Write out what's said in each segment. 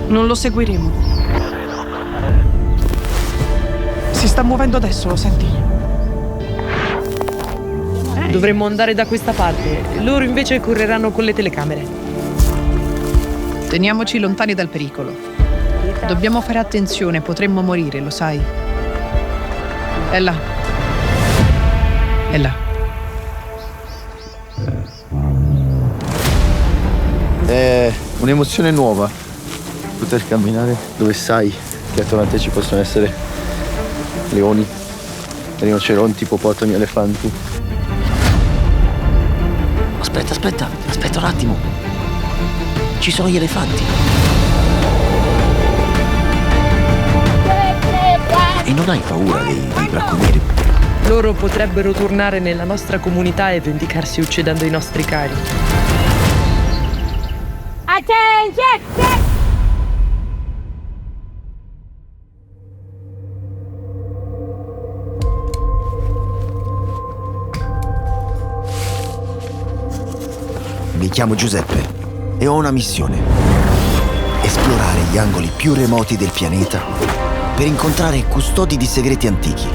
Non lo seguiremo. Si sta muovendo adesso, lo senti? Dovremmo andare da questa parte. Loro invece correranno con le telecamere. Teniamoci lontani dal pericolo. Dobbiamo fare attenzione, potremmo morire, lo sai. È là. È là. È un'emozione nuova poter camminare dove sai che attorno a te ci possono essere leoni, rinoceronti, ippopotami, elefanti. Aspetta un attimo. Ci sono gli elefanti. E non hai paura dei bracconieri? Loro potrebbero tornare nella nostra comunità e vendicarsi uccidendo i nostri cari. Attention! Mi chiamo Giuseppe e ho una missione. Esplorare gli angoli più remoti del pianeta per incontrare custodi di segreti antichi,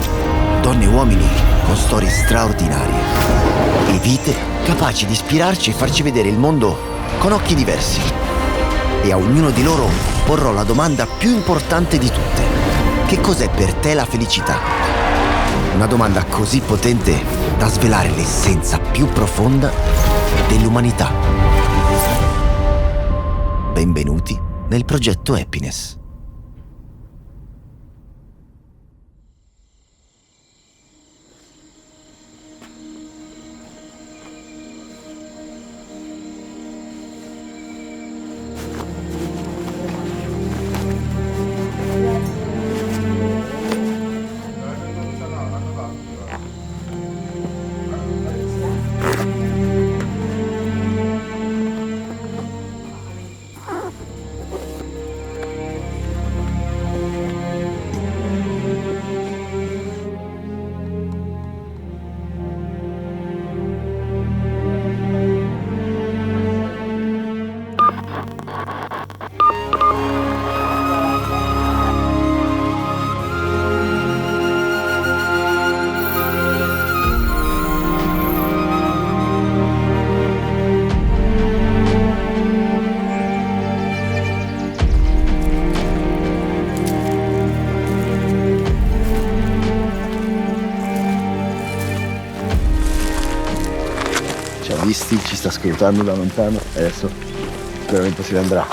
donne e uomini con storie straordinarie e vite capaci di ispirarci e farci vedere il mondo con occhi diversi. E a ognuno di loro porrò la domanda più importante di tutte. Che cos'è per te la felicità? Una domanda così potente da svelare l'essenza più profonda dell'umanità. Benvenuti nel progetto Happiness. Visti, ci sta scrutando da lontano e adesso sicuramente se ne andrà.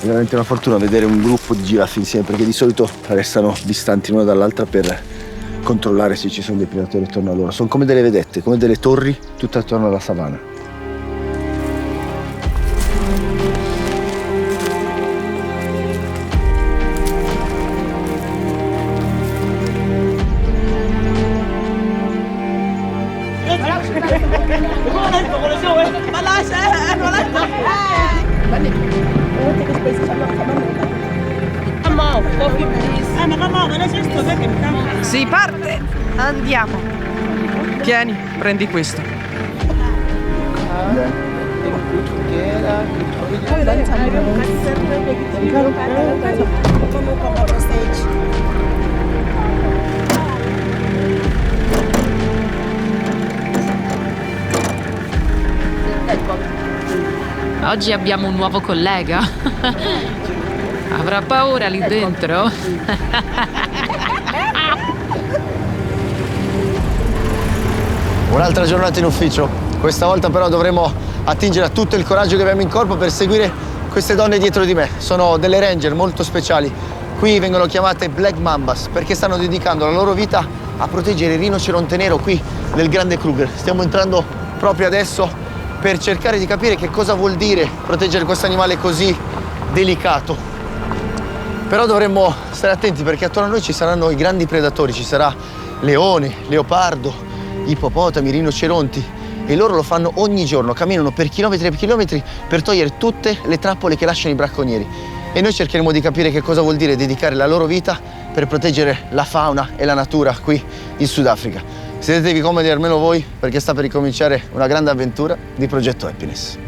È veramente una fortuna vedere un gruppo di giraffe insieme, perché di solito restano distanti l'una dall'altra per controllare se ci sono dei predatori attorno a loro. Sono come delle vedette, come delle torri tutte attorno alla savana. Si parte! Andiamo! Tieni, prendi questo. Oggi abbiamo un nuovo collega. Avrà paura lì dentro? Un'altra giornata in ufficio. Questa volta però dovremo attingere a tutto il coraggio che abbiamo in corpo per seguire queste donne dietro di me. Sono delle ranger molto speciali. Qui vengono chiamate Black Mambas perché stanno dedicando la loro vita a proteggere il rinoceronte nero qui nel Grande Kruger. Stiamo entrando proprio adesso per cercare di capire che cosa vuol dire proteggere questo animale così delicato. Però dovremmo stare attenti perché attorno a noi ci saranno i grandi predatori. Ci sarà leone, leopardo, ippopotami, rinoceronti, e loro lo fanno ogni giorno, camminano per chilometri e chilometri per togliere tutte le trappole che lasciano i bracconieri. E noi cercheremo di capire che cosa vuol dire dedicare la loro vita per proteggere la fauna e la natura qui in Sudafrica. Sedetevi comodi almeno voi, perché sta per ricominciare una grande avventura di Progetto Happiness.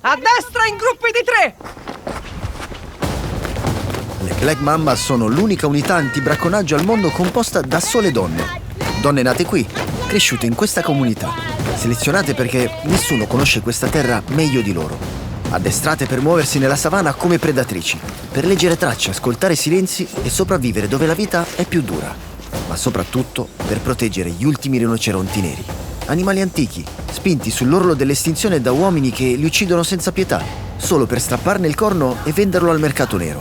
A destra in gruppi di 3! Le Black Mamba sono l'unica unità antibracconaggio al mondo composta da sole donne. Donne nate qui, cresciute in questa comunità, selezionate perché nessuno conosce questa terra meglio di loro. Addestrate per muoversi nella savana come predatrici, per leggere tracce, ascoltare silenzi e sopravvivere dove la vita è più dura. Ma soprattutto per proteggere gli ultimi rinoceronti neri. Animali antichi, spinti sull'orlo dell'estinzione da uomini che li uccidono senza pietà, solo per strapparne il corno e venderlo al mercato nero.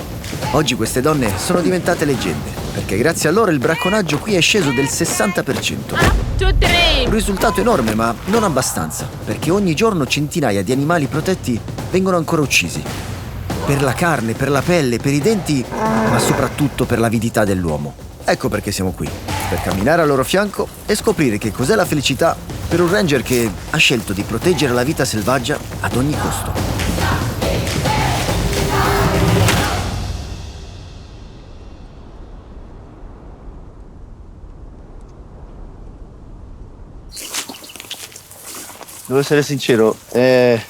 Oggi queste donne sono diventate leggende, perché grazie a loro il bracconaggio qui è sceso del 60%. Un risultato enorme, ma non abbastanza, perché ogni giorno centinaia di animali protetti vengono ancora uccisi. Per la carne, per la pelle, per i denti, ma soprattutto per l'avidità dell'uomo. Ecco perché siamo qui, per camminare al loro fianco e scoprire che cos'è la felicità per un ranger che ha scelto di proteggere la vita selvaggia ad ogni costo. Devo essere sincero, è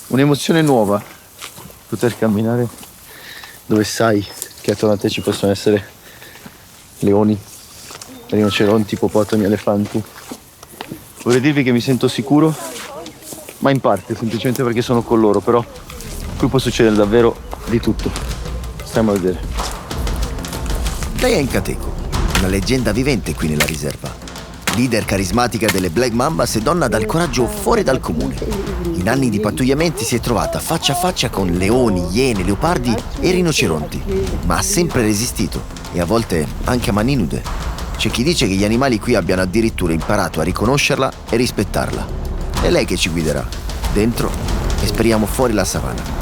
un'emozione nuova poter camminare dove sai che attorno a te ci possono essere leoni, rinoceronti, ippopotami, elefanti. Vorrei dirvi che mi sento sicuro, ma in parte, semplicemente perché sono con loro, però qui può succedere davvero di tutto. Stiamo a vedere. Lei è Nkateko, una leggenda vivente qui nella riserva. Leader carismatica delle Black Mambas e donna dal coraggio fuori dal comune. In anni di pattugliamenti si è trovata faccia a faccia con leoni, iene, leopardi e rinoceronti, ma ha sempre resistito e a volte anche a mani nude. C'è chi dice che gli animali qui abbiano addirittura imparato a riconoscerla e rispettarla. È lei che ci guiderà, dentro e speriamo fuori la savana.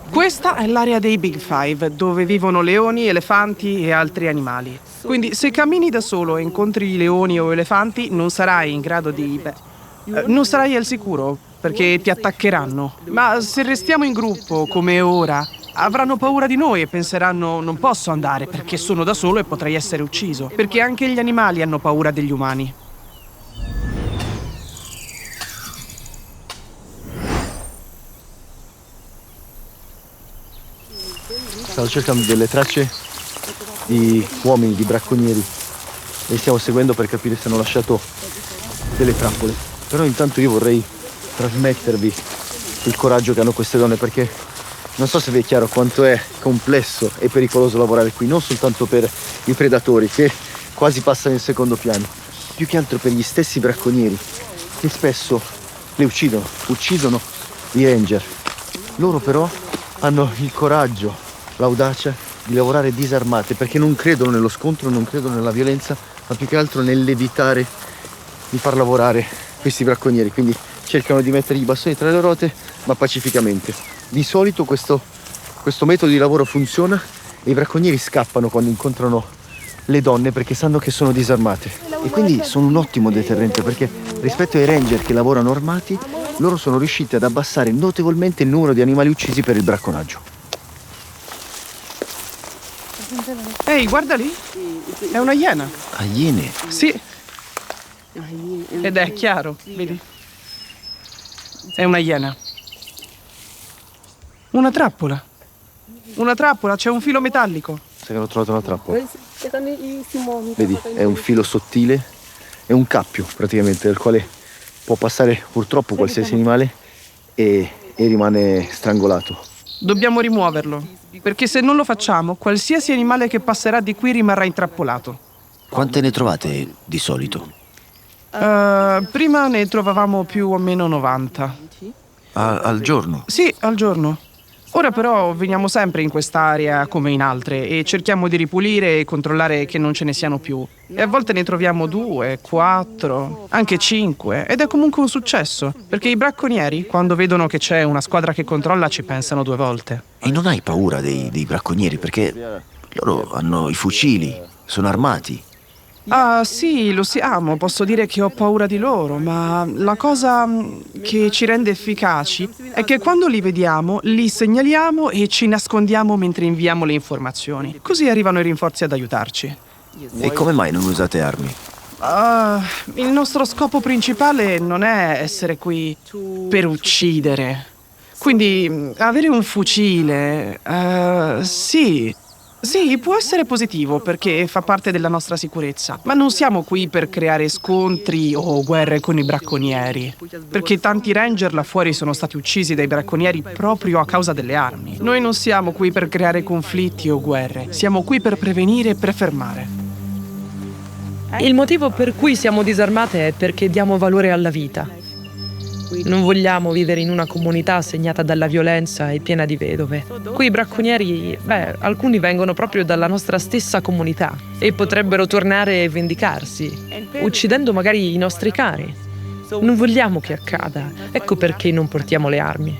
Questa è l'area dei Big Five, dove vivono leoni, elefanti e altri animali. Quindi se cammini da solo e incontri leoni o elefanti, non sarai in grado di... non sarai al sicuro, perché ti attaccheranno. Ma se restiamo in gruppo, come ora, avranno paura di noi e penseranno non posso andare perché sono da solo e potrei essere ucciso. Perché anche gli animali hanno paura degli umani. Stavo cercando delle tracce di uomini, di bracconieri, e li stiamo seguendo per capire se hanno lasciato delle trappole. Però intanto io vorrei trasmettervi il coraggio che hanno queste donne, perché non so se vi è chiaro quanto è complesso e pericoloso lavorare qui, non soltanto per i predatori che quasi passano in secondo piano, più che altro per gli stessi bracconieri che spesso le uccidono i ranger. Loro però hanno il coraggio, l'audacia di lavorare disarmate, perché non credono nello scontro, non credono nella violenza, ma più che altro nell'evitare di far lavorare questi bracconieri. Quindi cercano di mettere i bastoni tra le ruote, ma pacificamente. Di solito questo metodo di lavoro funziona e i bracconieri scappano quando incontrano le donne perché sanno che sono disarmate. E quindi sono un ottimo deterrente, perché rispetto ai ranger che lavorano armati, loro sono riusciti ad abbassare notevolmente il numero di animali uccisi per il bracconaggio. Ehi, guarda lì. È una iena. A iene? Sì. Ed è chiaro, vedi? È una iena. Una trappola. Una trappola, c'è un filo metallico. Sai che hanno trovato una trappola? Vedi, è un filo sottile, è un cappio praticamente, del quale può passare purtroppo qualsiasi animale e rimane strangolato. Dobbiamo rimuoverlo, perché se non lo facciamo, qualsiasi animale che passerà di qui rimarrà intrappolato. Quante ne trovate di solito? Prima ne trovavamo più o meno 90. Al giorno? Sì, al giorno. Ora però veniamo sempre in quest'area come in altre e cerchiamo di ripulire e controllare che non ce ne siano più. E a volte ne troviamo 2, 4, anche 5 ed è comunque un successo, perché i bracconieri, quando vedono che c'è una squadra che controlla, ci pensano 2 volte. E non hai paura dei bracconieri? Perché loro hanno i fucili, sono armati. Ah sì, lo siamo, posso dire che ho paura di loro, ma la cosa che ci rende efficaci è che quando li vediamo, li segnaliamo e ci nascondiamo mentre inviamo le informazioni. Così arrivano i rinforzi ad aiutarci. E come mai non usate armi? Il nostro scopo principale non è essere qui per uccidere. Quindi avere un fucile, sì, può essere positivo perché fa parte della nostra sicurezza. Ma non siamo qui per creare scontri o guerre con i bracconieri. Perché tanti ranger là fuori sono stati uccisi dai bracconieri proprio a causa delle armi. Noi non siamo qui per creare conflitti o guerre. Siamo qui per prevenire e per fermare. Il motivo per cui siamo disarmate è perché diamo valore alla vita. Non vogliamo vivere in una comunità segnata dalla violenza e piena di vedove. Qui i bracconieri, alcuni vengono proprio dalla nostra stessa comunità e potrebbero tornare e vendicarsi, uccidendo magari i nostri cari. Non vogliamo che accada. Ecco perché non portiamo le armi.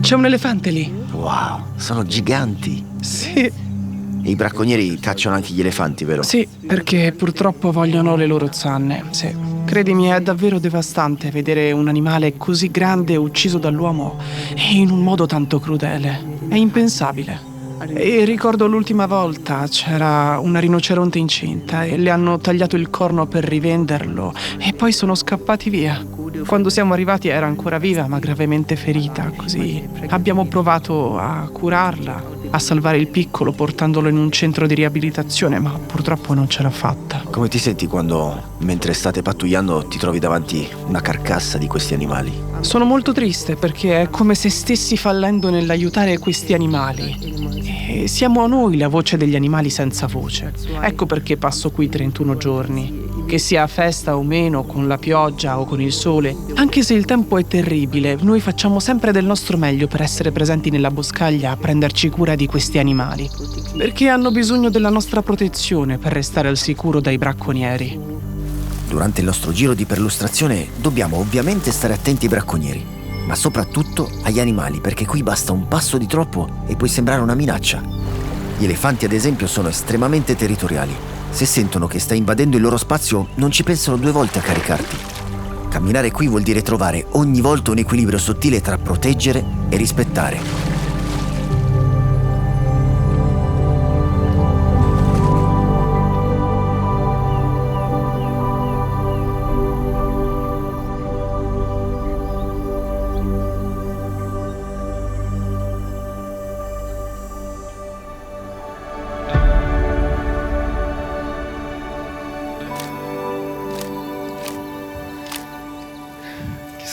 C'è un elefante lì. Wow, sono giganti. Sì. E i bracconieri cacciano anche gli elefanti, vero? Sì, perché purtroppo vogliono le loro zanne, sì. Credimi, è davvero devastante vedere un animale così grande ucciso dall'uomo e in un modo tanto crudele. È impensabile. E ricordo l'ultima volta c'era una rinoceronte incinta e le hanno tagliato il corno per rivenderlo e poi sono scappati via. Quando siamo arrivati era ancora viva ma gravemente ferita, così abbiamo provato a curarla, a salvare il piccolo portandolo in un centro di riabilitazione, ma purtroppo non ce l'ha fatta. Come ti senti quando, mentre state pattugliando, ti trovi davanti una carcassa di questi animali? Sono molto triste perché è come se stessi fallendo nell'aiutare questi animali. E siamo noi la voce degli animali senza voce. Ecco perché passo qui 31 giorni. Che sia festa o meno, con la pioggia o con il sole, anche se il tempo è terribile, noi facciamo sempre del nostro meglio per essere presenti nella boscaglia a prenderci cura di questi animali, perché hanno bisogno della nostra protezione per restare al sicuro dai bracconieri. Durante il nostro giro di perlustrazione dobbiamo ovviamente stare attenti ai bracconieri, ma soprattutto agli animali, perché qui basta un passo di troppo e puoi sembrare una minaccia. Gli elefanti, ad esempio, sono estremamente territoriali. Se sentono che stai invadendo il loro spazio, non ci pensano 2 volte a caricarti. Camminare qui vuol dire trovare ogni volta un equilibrio sottile tra proteggere e rispettare.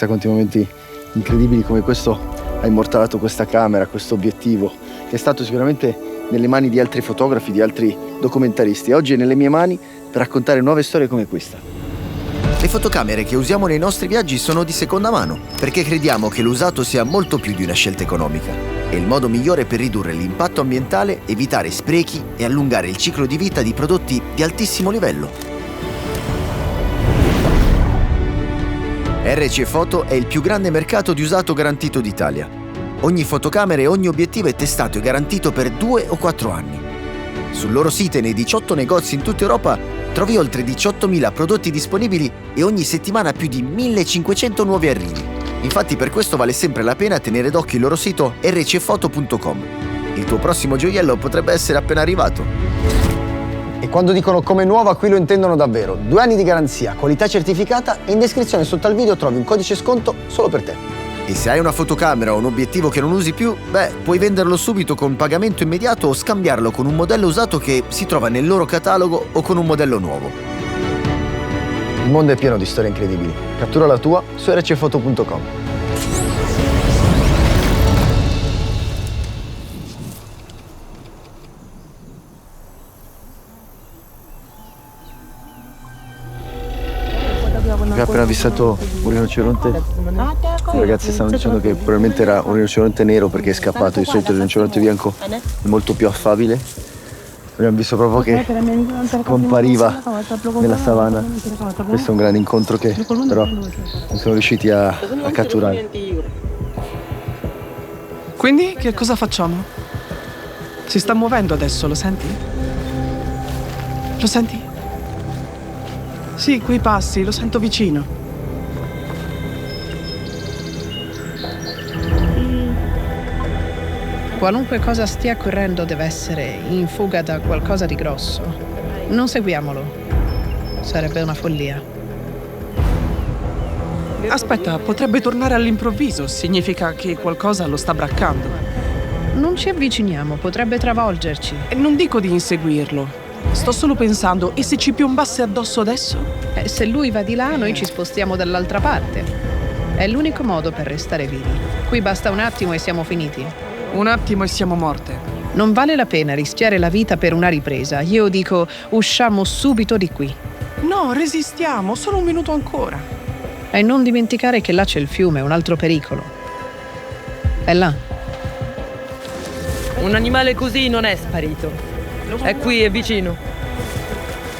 Quanti momenti incredibili come questo ha immortalato questa camera, questo obiettivo, che è stato sicuramente nelle mani di altri fotografi, di altri documentaristi. Oggi è nelle mie mani per raccontare nuove storie come questa. Le fotocamere che usiamo nei nostri viaggi sono di seconda mano, perché crediamo che l'usato sia molto più di una scelta economica. È il modo migliore per ridurre l'impatto ambientale, evitare sprechi e allungare il ciclo di vita di prodotti di altissimo livello. RC Photo è il più grande mercato di usato garantito d'Italia. Ogni fotocamera e ogni obiettivo è testato e garantito per 2 o 4 anni. Sul loro sito e nei 18 negozi in tutta Europa trovi oltre 18.000 prodotti disponibili e ogni settimana più di 1.500 nuovi arrivi. Infatti per questo vale sempre la pena tenere d'occhio il loro sito rcfoto.com. Il tuo prossimo gioiello potrebbe essere appena arrivato. E quando dicono come nuova, qui lo intendono davvero. 2 anni di garanzia, qualità certificata. In descrizione sotto al video trovi un codice sconto solo per te. E se hai una fotocamera o un obiettivo che non usi più, puoi venderlo subito con pagamento immediato o scambiarlo con un modello usato che si trova nel loro catalogo o con un modello nuovo. Il mondo è pieno di storie incredibili. Cattura la tua su rcfoto.com. Abbiamo appena avvistato un rinoceronte. I ragazzi stanno dicendo che probabilmente era un rinoceronte nero perché è scappato. Di solito il rinoceronte bianco è molto più affabile. Abbiamo visto proprio che compariva nella savana. Questo è un grande incontro che però non siamo riusciti a catturare. Quindi che cosa facciamo? Si sta muovendo adesso, lo senti? Lo senti? Sì, quei passi, lo sento vicino. Qualunque cosa stia correndo deve essere in fuga da qualcosa di grosso. Non seguiamolo. Sarebbe una follia. Aspetta, potrebbe tornare all'improvviso. Significa che qualcosa lo sta braccando. Non ci avviciniamo, potrebbe travolgerci. E non dico di inseguirlo. Sto solo pensando, e se ci piombasse addosso adesso? Se lui va di là, noi ci spostiamo dall'altra parte. È l'unico modo per restare vivi. Qui basta un attimo e siamo finiti. Un attimo e siamo morte. Non vale la pena rischiare la vita per una ripresa. Io dico, usciamo subito di qui. No, resistiamo, solo un minuto ancora. E non dimenticare che là c'è il fiume, un altro pericolo. È là. Un animale così non è sparito. È qui, è vicino.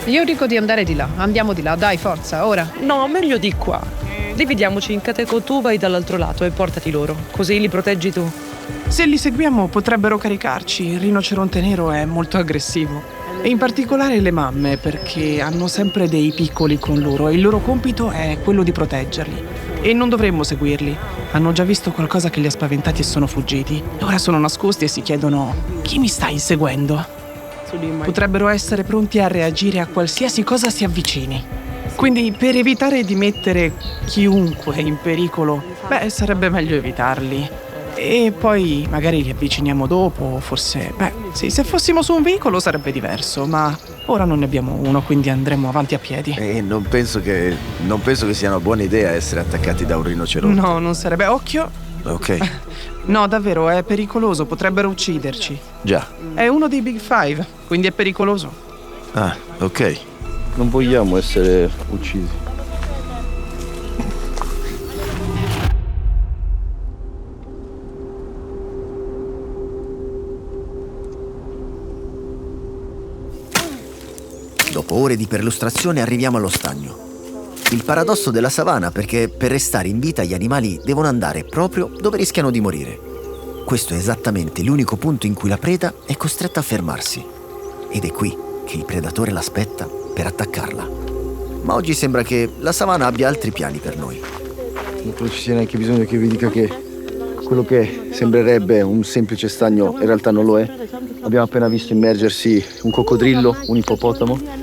Io dico di andare di là. Andiamo di là, dai, forza, ora. No, meglio di qua. Dividiamoci in cateco, tu vai dall'altro lato e portati loro. Così li proteggi tu. Se li seguiamo potrebbero caricarci. Il rinoceronte nero è molto aggressivo. E in particolare le mamme, perché hanno sempre dei piccoli con loro e il loro compito è quello di proteggerli. E non dovremmo seguirli. Hanno già visto qualcosa che li ha spaventati e sono fuggiti. Ora sono nascosti e si chiedono: chi mi sta inseguendo? Potrebbero essere pronti a reagire a qualsiasi cosa si avvicini. Quindi per evitare di mettere chiunque in pericolo, sarebbe meglio evitarli. E poi magari li avviciniamo dopo, forse. Sì, se fossimo su un veicolo sarebbe diverso, ma ora non ne abbiamo uno, quindi andremo avanti a piedi. E non penso che sia una buona idea essere attaccati da un rinoceronte. No, non sarebbe. Occhio! Ok. No, davvero, è pericoloso, potrebbero ucciderci. Già. È uno dei Big Five, quindi è pericoloso. Ah, ok. Non vogliamo essere uccisi. Dopo ore di perlustrazione arriviamo allo stagno. Il paradosso della savana, perché per restare in vita gli animali devono andare proprio dove rischiano di morire. Questo è esattamente l'unico punto in cui la preda è costretta a fermarsi. Ed è qui che il predatore l'aspetta per attaccarla. Ma oggi sembra che la savana abbia altri piani per noi. Non credo ci sia neanche bisogno che vi dica che quello che sembrerebbe un semplice stagno in realtà non lo è. Abbiamo appena visto immergersi un coccodrillo, un ippopotamo.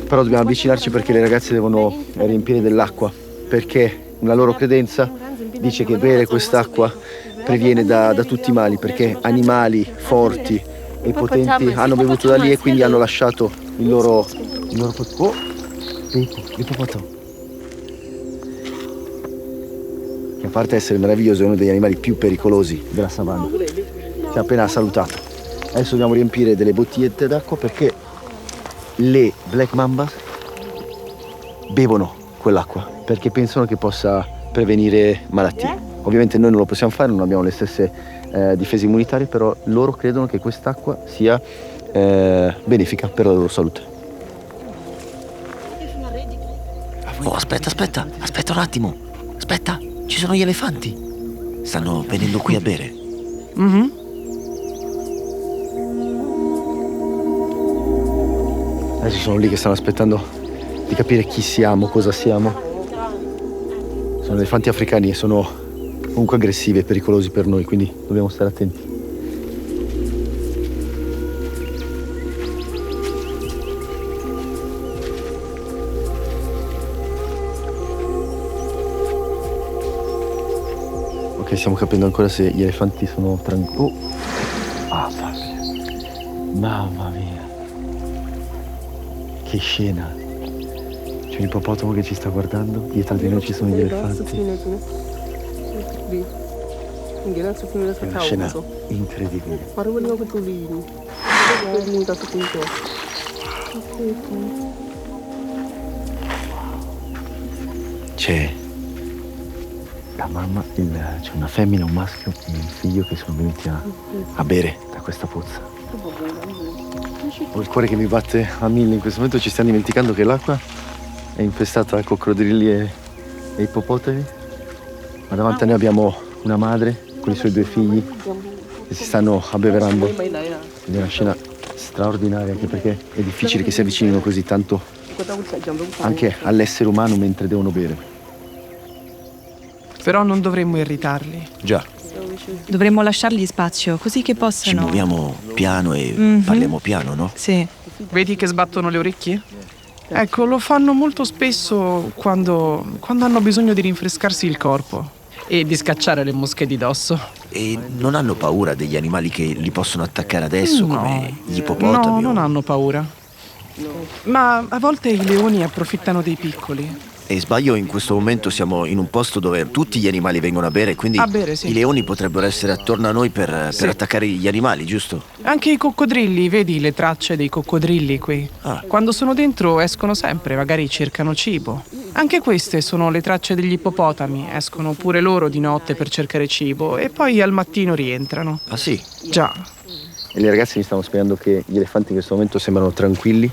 Però dobbiamo avvicinarci perché le ragazze devono riempire dell'acqua, perché la loro credenza dice che bere quest'acqua previene da tutti i mali, perché animali forti e potenti hanno bevuto da lì e quindi hanno lasciato il loro oh, l'ippopotamo, che a parte essere meraviglioso è uno degli animali più pericolosi della savana. Ci ha appena salutato. Adesso dobbiamo riempire delle bottigliette d'acqua perché le Black Mambas bevono quell'acqua perché pensano che possa prevenire malattie. Ovviamente noi non lo possiamo fare, non abbiamo le stesse difese immunitarie, però loro credono che quest'acqua sia benefica per la loro salute. Oh, aspetta un attimo. Aspetta, ci sono gli elefanti. Stanno venendo qui a bere. Mhm. Adesso sono lì che stanno aspettando di capire chi siamo, cosa siamo. Sono elefanti africani e sono comunque aggressivi e pericolosi per noi, quindi dobbiamo stare attenti. Ok, stiamo capendo ancora se gli elefanti sono tranquilli. Oh! Ah, mamma mia! Che scena! C'è l'ippopotamo che ci sta guardando, dietro di noi ci sono gli elefanti. È una scena incredibile. C'è la mamma, c'è una femmina, un maschio e un figlio che sono venuti a bere da questa pozza. Ho il cuore che mi batte a mille in questo momento, ci stiamo dimenticando che l'acqua è infestata da coccodrilli e ippopotami, ma davanti a noi abbiamo una madre con i suoi 2 figli che si stanno abbeverando. Ed è una scena straordinaria, anche perché è difficile che si avvicinino così tanto anche all'essere umano mentre devono bere. Però non dovremmo irritarli. Già. Dovremmo lasciargli spazio, così che Ci possano... muoviamo piano e parliamo piano, no? Sì. Vedi che sbattono le orecchie? Ecco, lo fanno molto spesso quando hanno bisogno di rinfrescarsi il corpo e di scacciare le mosche di dosso. E non hanno paura degli animali che li possono attaccare adesso, No. come gli ippopotami? No, non o- hanno paura. Ma a volte i leoni approfittano dei piccoli. E sbaglio, in questo momento siamo in un posto dove tutti gli animali vengono a bere, quindi A bere, sì. i leoni potrebbero essere attorno a noi per Sì. attaccare gli animali, giusto? Anche i coccodrilli, vedi le tracce dei coccodrilli qui? Ah. Quando sono dentro escono sempre, magari cercano cibo. Anche queste sono le tracce degli ippopotami, escono pure loro di notte per cercare cibo e poi al mattino rientrano. Ah sì? Già. E le ragazze mi stavano spiegando che gli elefanti in questo momento sembrano tranquilli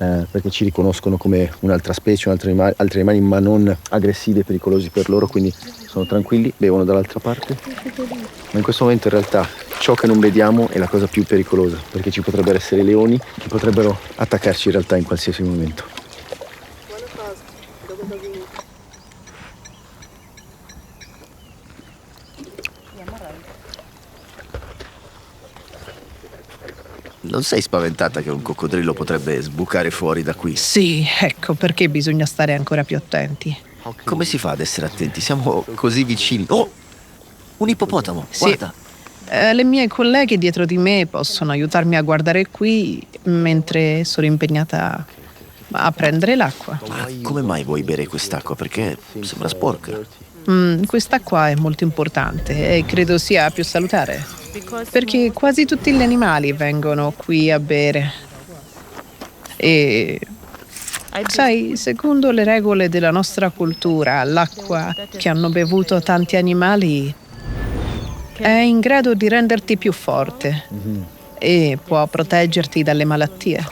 perché ci riconoscono come un'altra specie, altri animali, ma non aggressivi e pericolosi per loro, quindi sono tranquilli, bevono dall'altra parte. Ma in questo momento in realtà ciò che non vediamo è la cosa più pericolosa, perché ci potrebbero essere leoni che potrebbero attaccarci in realtà in qualsiasi momento. Non sei spaventata che un coccodrillo potrebbe sbucare fuori da qui? Sì, ecco perché bisogna stare ancora più attenti. Come si fa ad essere attenti? Siamo così vicini. Oh! Un ippopotamo, Sì. guarda! Le mie colleghe dietro di me possono aiutarmi a guardare qui mentre sono impegnata a prendere l'acqua. Ma come mai vuoi bere quest'acqua? Perché sembra sporca. Quest'acqua è molto importante e credo sia più salutare, perché quasi tutti gli animali vengono qui a bere. E sai, secondo le regole della nostra cultura, l'acqua che hanno bevuto tanti animali è in grado di renderti più forte e può proteggerti dalle malattie.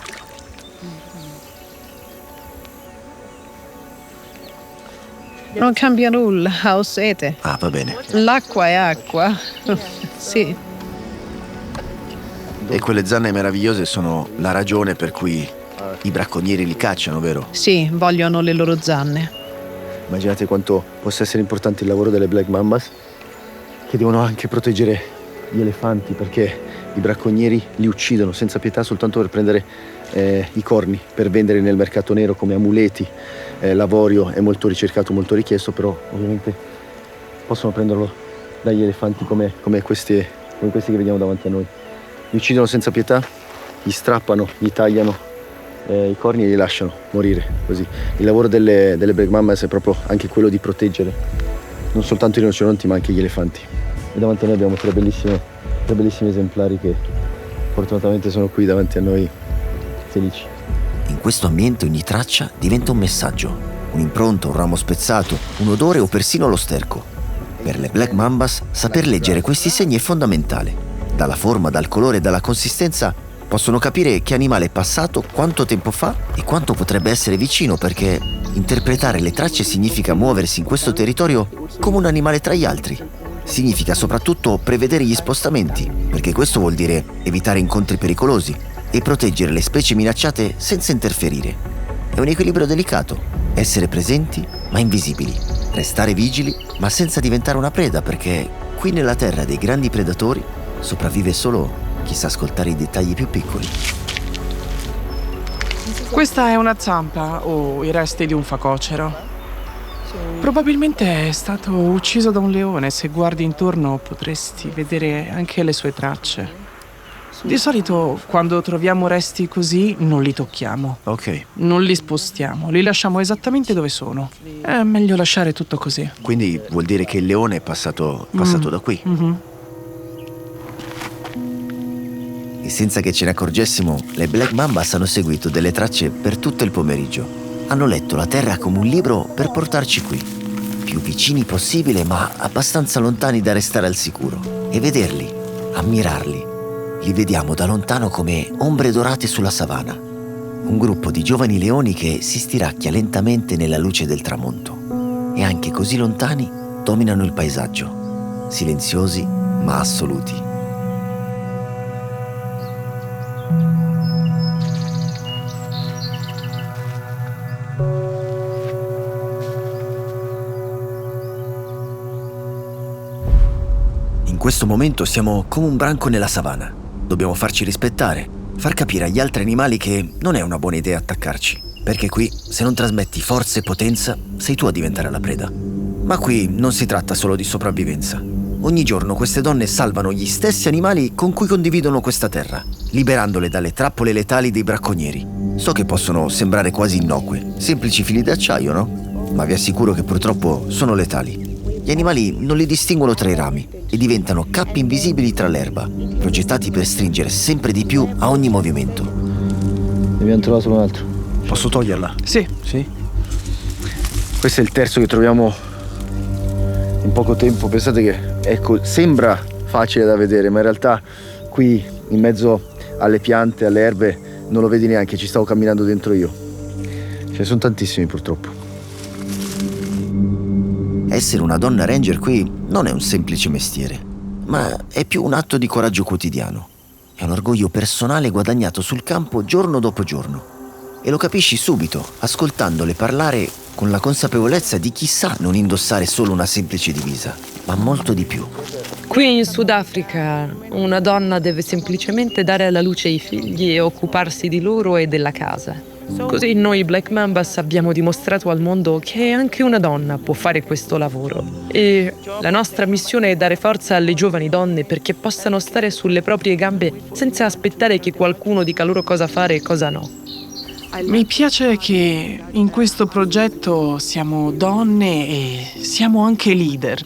Non cambia nulla, ho sete. Ah, va bene. L'acqua è acqua. Sì. E quelle zanne meravigliose sono la ragione per cui i bracconieri li cacciano, vero? Sì, vogliono le loro zanne. Immaginate quanto possa essere importante il lavoro delle Black Mambas, che devono anche proteggere gli elefanti, perché i bracconieri li uccidono senza pietà soltanto per prendere i corni, per vendere nel mercato nero come amuleti. L'avorio è molto ricercato, molto richiesto, però ovviamente possono prenderlo dagli elefanti come questi che vediamo davanti a noi. Li uccidono senza pietà, gli strappano, gli tagliano i corni e li lasciano morire così. Il lavoro delle Black Mambas è proprio anche quello di proteggere non soltanto i rinoceronti ma anche gli elefanti. E davanti a noi abbiamo tre bellissimi esemplari che fortunatamente sono qui davanti a noi felici. In questo ambiente ogni traccia diventa un messaggio, un'impronta, un ramo spezzato, un odore o persino lo sterco. Per le Black Mambas saper leggere questi segni è fondamentale. Dalla forma, dal colore e dalla consistenza possono capire che animale è passato, quanto tempo fa e quanto potrebbe essere vicino, perché interpretare le tracce significa muoversi in questo territorio come un animale tra gli altri. Significa soprattutto prevedere gli spostamenti, perché questo vuol dire evitare incontri pericolosi e proteggere le specie minacciate senza interferire. È un equilibrio delicato, essere presenti ma invisibili, restare vigili ma senza diventare una preda, perché qui nella terra dei grandi predatori sopravvive solo chi sa ascoltare i dettagli più piccoli. Questa è una zampa o i resti di un facocero. Probabilmente è stato ucciso da un leone. Se guardi intorno potresti vedere anche le sue tracce. Di solito quando troviamo resti così non li tocchiamo. Ok, Non li spostiamo, li lasciamo esattamente dove sono. È meglio lasciare tutto così. quindi vuol dire che il leone è passato da qui. E senza che ce ne accorgessimo, le Black Mambas hanno seguito delle tracce per tutto il pomeriggio. Hanno letto la terra come un libro per portarci qui, più vicini possibile ma abbastanza lontani da restare al sicuro. E vederli, ammirarli, li vediamo da lontano come ombre dorate sulla savana. Un gruppo di giovani leoni che si stiracchia lentamente nella luce del tramonto. E anche così lontani dominano il paesaggio, silenziosi ma assoluti. In questo momento siamo come un branco nella savana. Dobbiamo farci rispettare, far capire agli altri animali che non è una buona idea attaccarci, perché qui, se non trasmetti forza e potenza, sei tu a diventare la preda. Ma qui non si tratta solo di sopravvivenza. Ogni giorno queste donne salvano gli stessi animali con cui condividono questa terra, liberandole dalle trappole letali dei bracconieri. So che possono sembrare quasi innocue, semplici fili d'acciaio, no? Ma vi assicuro che purtroppo sono letali. Gli animali non li distinguono tra i rami e diventano cappi invisibili tra l'erba, progettati per stringere sempre di più a ogni movimento. Ne abbiamo trovato un altro. Posso toglierla? Sì. Sì? Questo è il terzo che troviamo in poco tempo. Pensate che, ecco, sembra facile da vedere, ma in realtà qui in mezzo alle piante, alle erbe, non lo vedi neanche, ci stavo camminando dentro io. Ce ne sono tantissimi purtroppo. Essere una donna ranger qui non è un semplice mestiere, ma è più un atto di coraggio quotidiano. È un orgoglio personale guadagnato sul campo giorno dopo giorno. E lo capisci subito, ascoltandole parlare con la consapevolezza di chi sa non indossare solo una semplice divisa, ma molto di più. Qui in Sudafrica una donna deve semplicemente dare alla luce i figli e occuparsi di loro e della casa. Così noi Black Mambas abbiamo dimostrato al mondo che anche una donna può fare questo lavoro. E la nostra missione è dare forza alle giovani donne perché possano stare sulle proprie gambe senza aspettare che qualcuno dica loro cosa fare e cosa no. Mi piace che in questo progetto siamo donne e siamo anche leader.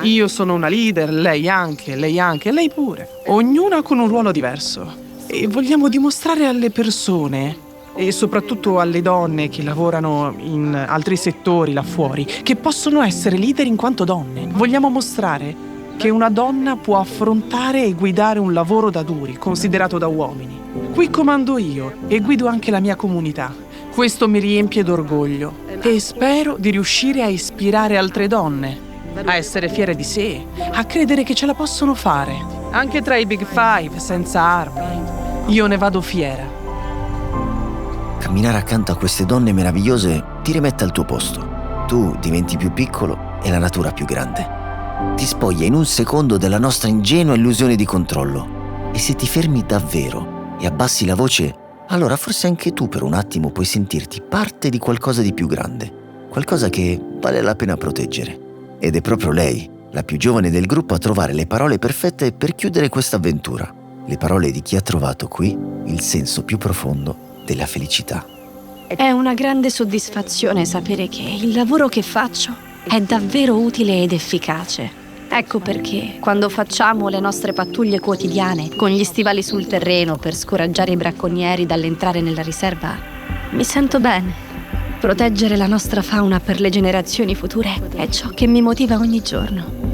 Io sono una leader, lei anche, lei pure. Ognuna con un ruolo diverso. E vogliamo dimostrare alle persone, e soprattutto alle donne che lavorano in altri settori là fuori, che possono essere leader in quanto donne. Vogliamo mostrare che una donna può affrontare e guidare un lavoro da duri, considerato da uomini. Qui comando io e guido anche la mia comunità. Questo mi riempie d'orgoglio e spero di riuscire a ispirare altre donne a essere fiere di sé, a credere che ce la possono fare, anche tra i Big Five, senza armi. Io ne vado fiera. Camminare accanto a queste donne meravigliose ti rimette al tuo posto. Tu diventi più piccolo e la natura più grande. Ti spoglia in un secondo della nostra ingenua illusione di controllo. E se ti fermi davvero e abbassi la voce, allora forse anche tu per un attimo puoi sentirti parte di qualcosa di più grande, qualcosa che vale la pena proteggere. Ed è proprio lei, la più giovane del gruppo, a trovare le parole perfette per chiudere questa avventura. Le parole di chi ha trovato qui il senso più profondo della felicità. È una grande soddisfazione sapere che il lavoro che faccio è davvero utile ed efficace. Ecco perché, quando facciamo le nostre pattuglie quotidiane, con gli stivali sul terreno per scoraggiare i bracconieri dall'entrare nella riserva, mi sento bene. Proteggere la nostra fauna per le generazioni future è ciò che mi motiva ogni giorno.